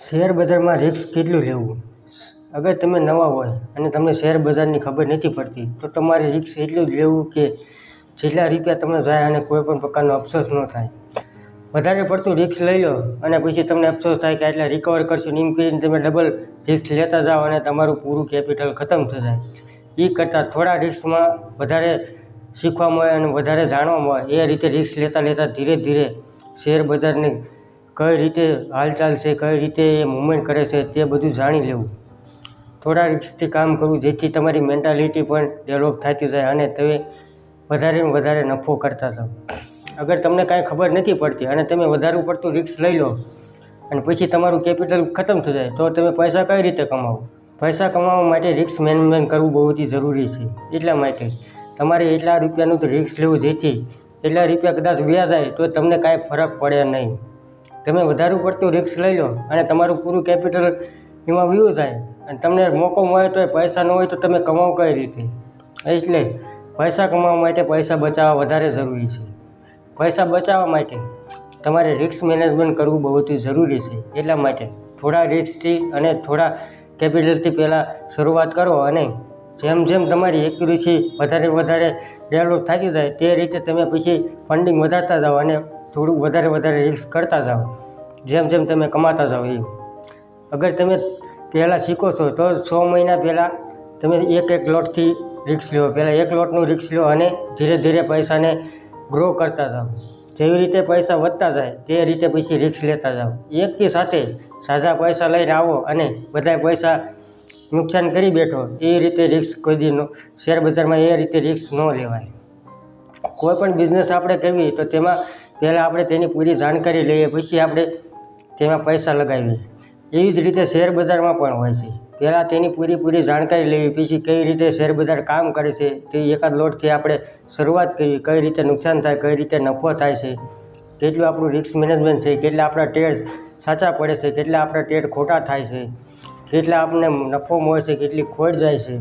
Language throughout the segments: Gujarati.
શેર બજારમાં રિસ્ક કેટલું લેવું? અગર તમે નવા હોય અને તમને શેર બજારની ખબર નથી પડતી તો તમારે રિસ્ક એટલું જ લેવું કે જેટલા રૂપિયા તમને જાય અને કોઈ પણ પ્રકારનો અફસોસ ન થાય. વધારે પડતું રિસ્ક લઈ લો અને પછી તમને અફસોસ થાય કે આટલા રિકવર કરશું એમ કરીને તમે ડબલ રિસ્ક લેતા જાઓ અને તમારું પૂરું કેપિટલ ખતમ થઈ જાય. એ કરતાં થોડા રિસ્કમાં વધારે શીખવા મળે અને વધારે જાણવા મળે એ રીતે રિસ્ક લેતા ધીરે ધીરે શેર બજારને કઈ રીતે હાલચાલ છે, કઈ રીતે એ મૂવમેન્ટ કરે છે તે બધું જાણી લેવું. થોડા રિસ્કથી કામ કરવું જેથી તમારી મેન્ટાલિટી પણ ડેવલપ થતી જાય અને તમે વધારે નફો કરતા જાઓ. અગર તમને કાંઈ ખબર નથી પડતી અને તમે વધારે પડતું રિસ્ક લઈ લો અને પછી તમારું કેપિટલ ખતમ થઈ જાય તો તમે પૈસા કઈ રીતે કમાવો? પૈસા કમાવા માટે રિસ્ક મેનેજમેન્ટ કરવું બહુ જ જરૂરી છે. એટલા માટે તમારે એટલા રૂપિયાનું તો રિસ્ક લેવું જેથી એટલા રૂપિયા કદાચ વ્યાજ જાય તો તમને કાંઈ ફરક પડે નહીં. તમે વધારે પડતું રિસ્ક લઈ લો અને તમારું પૂરું કેપિટલ એમાં વયું જાય અને તમને મોકો મળે તો પૈસા ન હોય તો તમે કમાવો કઈ રીતે? એટલે પૈસા કમાવા માટે પૈસા બચાવવા વધારે જરૂરી છે. પૈસા બચાવવા માટે તમારે રિસ્ક મેનેજમેન્ટ કરવું બહુ જ જરૂરી છે. એટલા માટે થોડા રિસ્કથી અને થોડા કેપિટલથી પહેલાં શરૂઆત કરો અને જેમ તમારી એક્યુરેસી વધારે ડેવલપ થતી જાય તે રીતે તમે પછી ફંડિંગ વધારતા જાઓ અને થોડું વધારે રિસ્ક કરતા જાઓ જેમ તમે કમાતા જાઓ એમ. અગર તમે પહેલાં શીખો છો તો 6 મહિના પહેલાં તમે એક લોટથી રિસ્ક લો. પહેલાં એક લોટનું રિસ્ક લો અને ધીરે પૈસાને ગ્રો કરતા જાઓ. જેવી રીતે પૈસા વધતા જાય તે રીતે પછી રિસ્ક લેતા જાઓ. એકથી સાથે સાજા પૈસા લઈને આવો અને બધા પૈસા નુકસાન કરી બેઠો એ રીતે રિસ્ક કોઈ દી શેર બજારમાં એ રીતે રિસ્ક ન લેવાય. કોઈ પણ બિઝનેસ આપણે કરવી તો તેમાં પહેલાં આપણે તેની પૂરી જાણકારી લઈએ પછી આપણે તેમાં પૈસા લગાવીએ. એવી જ રીતે શેર બજારમાં પણ હોય છે. પહેલાં તેની પૂરી જાણકારી લેવી પછી કઈ રીતે શેર બજાર કામ કરે છે તે એકાદ લોટથી આપણે શરૂઆત કરવી. કઈ રીતે નુકસાન થાય, કઈ રીતે નફો થાય છે, કેટલું આપણું રિસ્ક મેનેજમેન્ટ છે, કેટલા આપણા ટ્રેડ સાચા પડે છે, કેટલા આપણા ટ્રેડ ખોટા થાય છે, કેટલા આપણને નફો મળે છે, કેટલી ખોટ જાય છે.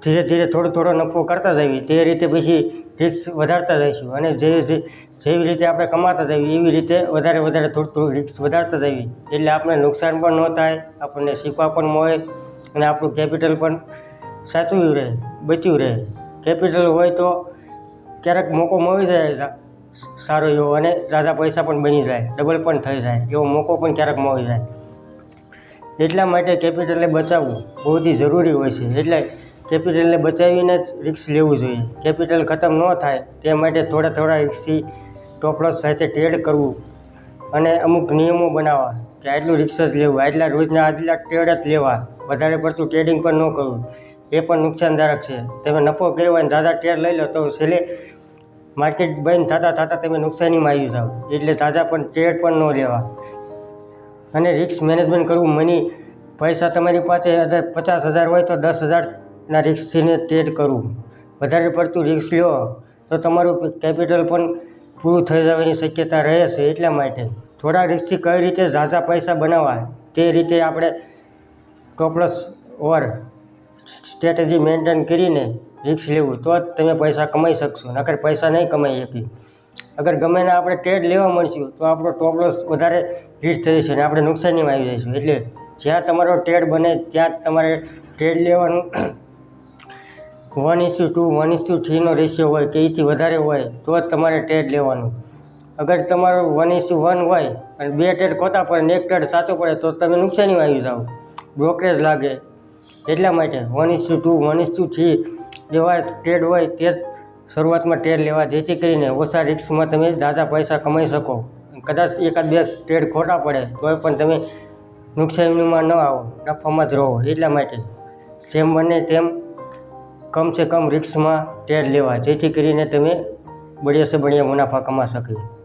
ધીરે થોડો નફો કરતા જઈએ તે રીતે પછી રિસ્ક વધારતા જઈશું અને જેવી રીતે આપણે કમાતા જઈએ એવી રીતે વધારે થોડું રિસ્ક વધારતા જઈએ એટલે આપણે નુકસાન પણ ન થાય, આપણને શીખવા પણ મળે અને આપણું કેપિટલ પણ સાચું રહે, બચ્યું રહે. કેપિટલ હોય તો ક્યારેક મોકો મળી જાય સારો એવો અને ઝાઝા પૈસા પણ બની જાય, ડબલ પણ થઈ જાય એવો મોકો પણ ક્યારેક મળી જાય. એટલા માટે કેપિટલને બચાવવું બહુ જ જરૂરી હોય છે. એટલે કેપિટલને બચાવીને જ રિસ્ક લેવું જોઈએ. કેપિટલ ખતમ ન થાય તે માટે થોડા રિસ્કથી ટોપ-લોસ સાથે ટ્રેડ કરવું અને અમુક નિયમો બનાવવા કે આટલું રિસ્ક જ લેવું, આટલા રોજના આટલા ટ્રેડ જ લેવા, વધારે પડતું ટ્રેડિંગ પણ ન કરવું. એ પણ નુકસાનદાયક છે. તમે નફો કર્યો હોય અને ઝાઝા ટ્રેડ લઈ લો તો છેલ્લે માર્કેટ બંધ થતાં તમે નુકસાનીમાં આવી જાઓ. એટલે ઝાઝા પણ ટ્રેડ પણ ન લેવા અને રિસ્ક મેનેજમેન્ટ કરવું. પૈસા તમારી પાસે અગર 50,000 હોય તો 10,000ના રિસ્કથીને ટ્રેડ કરવું. વધારે પડતું રિસ્ક લો તો તમારું કેપિટલ પણ પૂરું થઈ જવાની શક્યતા રહે છે. એટલા માટે થોડા રિસ્કથી કઈ રીતે ઝાઝા પૈસા બનાવવા તે રીતે આપણે ટોપ-લોસ ઓર સ્ટ્રેટેજી મેન્ટેન કરીને રિસ્ક લેવું તો જ તમે પૈસા કમાઈ શકશો, નકર પૈસા નહીં કમાઈ શકી. અગર ગમે ને આપણે ટ્રેડ લેવા મળશું તો આપણો ટોપ-લોસ વધારે હિટ થઈ જશે અને આપણે નુકસાનીમાં આવી જઈશું. એટલે જ્યાં તમારો ટ્રેડ બને ત્યાં જ તમારે ટ્રેડ લેવાનું. 1:2, 1:3નો રેશિયો હોય કે એથી વધારે હોય તો જ તમારે ટ્રેડ લેવાનું. અગર તમારો 1:1 હોય અને 2 ટ્રેડ ખોટા પડે અને 1 ટ્રેડ સાચો પડે તો તમે નુકસાનીમાં આવી જાઓ, બ્રોકરેજ લાગે. એટલા માટે 1:2, 1:3 જેવા ટ્રેડ હોય તે જ શરૂઆતમાં ટ્રેડ લેવા જેથી કરીને ઓછા રિસ્કમાં તમે ઝાઝા પૈસા કમાઈ શકો. કદાચ 1-2 ટ્રેડ ખોટા પડે તોય પણ તમે નુકસાનીમાં ન આવો, નફામાં જ રહો. એટલા માટે જેમ બને તેમ કમ સે કમ રિસ્કમાં ટ્રેડ લેવા જેથી કરીને તમે બઢિયા સે બઢિયા મુનાફા કમા શકે.